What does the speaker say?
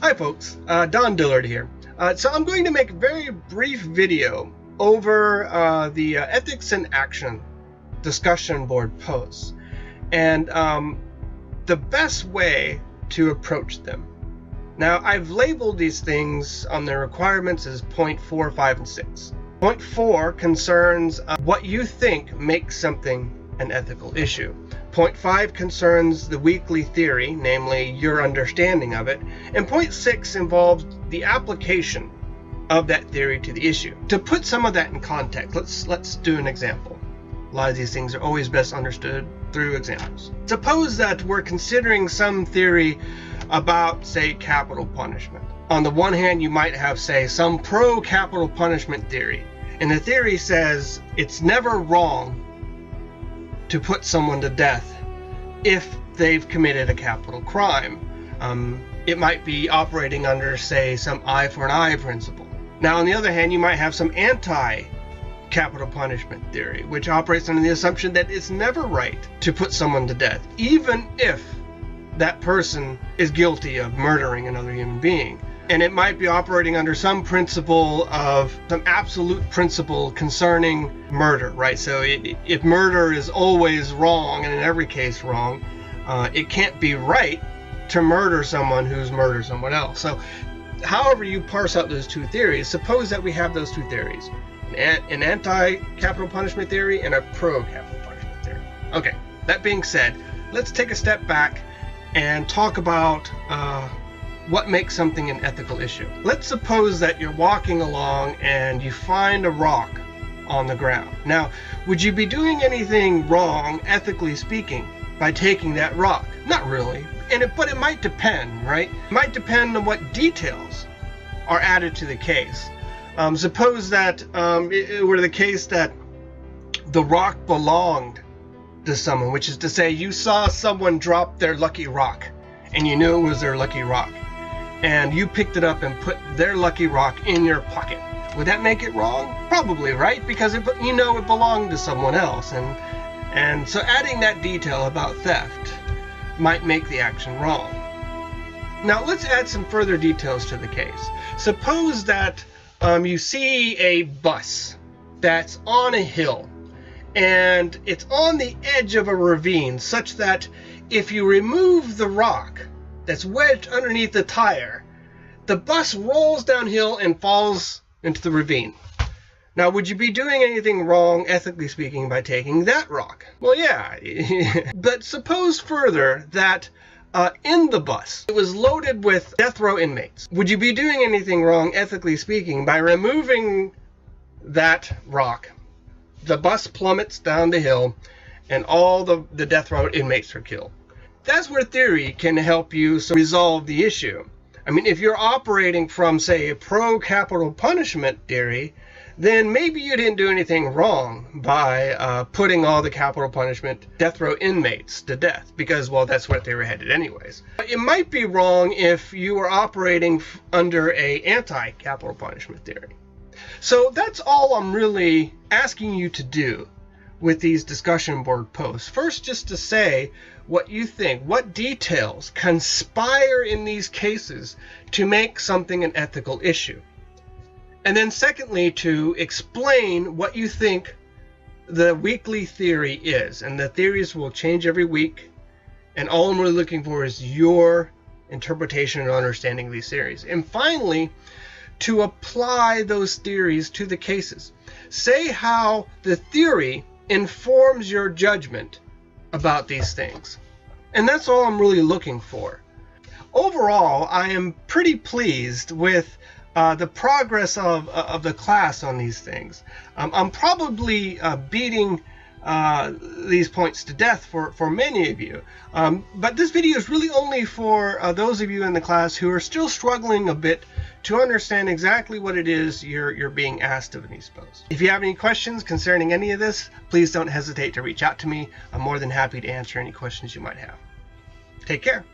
Hi folks, Don Dillard here. So I'm going to make a very brief video over the ethics in action discussion board posts and the best way to approach them. Now I've labeled these things on the requirements as point 4, 5, and 6. Point 4 concerns what you think makes something an ethical issue. Point 5 concerns the weekly theory, namely your understanding of it, and point 6 involves the application of that theory to the issue. To put some of that in context, let's do an example. A lot of these things are always best understood through examples. Suppose that we're considering some theory about, say, capital punishment. On the one hand, you might have, say, some pro-capital punishment theory, and the theory says it's never wrong to put someone to death if they've committed a capital crime. It might be operating under, say, some eye for an eye principle. Now, on the other hand, you might have some anti-capital punishment theory, which operates under the assumption that it's never right to put someone to death, even if that person is guilty of murdering another human being. And it might be operating under some principle of some absolute principle concerning murder, right? So if murder is always wrong, and in every case wrong, it can't be right to murder someone who's murdered someone else. So however you parse out those two theories, suppose that we have those two theories, an anti-capital punishment theory and a pro-capital punishment theory. Okay, that being said, let's take a step back and talk about what makes something an ethical issue. Let's suppose that you're walking along and you find a rock on the ground. Now, would you be doing anything wrong, ethically speaking, by taking that rock? Not really. But it might depend, right? It might depend on what details are added to the case. Suppose that it were the case that the rock belonged to someone, which is to say you saw someone drop their lucky rock and you knew it was their lucky rock, and you picked it up and put their lucky rock in your pocket. Would that make it wrong? Probably, right? Because it belonged to someone else, and so adding that detail about theft might make the action wrong. Now let's add some further details to the case. Suppose that you see a bus that's on a hill and it's on the edge of a ravine, such that if you remove the rock that's wedged underneath the tire, the bus rolls downhill and falls into the ravine. Now, would you be doing anything wrong, ethically speaking, by taking that rock? Well, yeah. But suppose further that in the bus it was loaded with death row inmates. Would you be doing anything wrong, ethically speaking, by removing that rock? The bus plummets down the hill and all the death row inmates are killed. That's where theory can help you resolve the issue. I mean, if you're operating from, say, a pro-capital punishment theory, then maybe you didn't do anything wrong by putting all the capital punishment death row inmates to death, because, well, that's what they were headed anyways. It might be wrong if you were operating under a anti-capital punishment theory. So that's all I'm really asking you to do with these discussion board posts. First, just to say what you think, what details conspire in these cases to make something an ethical issue. And then secondly, to explain what you think the weekly theory is. And the theories will change every week, and all I'm really looking for is your interpretation and understanding of these theories. And finally, to apply those theories to the cases. Say how the theory informs your judgment about these things. And that's all I'm really looking for. Overall, I am pretty pleased with the progress of the class on these things. I'm probably beating these points to death for many of you. But this video is really only for those of you in the class who are still struggling a bit to understand exactly what it is you're being asked of in these posts. If you have any questions concerning any of this, please don't hesitate to reach out to me. I'm more than happy to answer any questions you might have. Take care.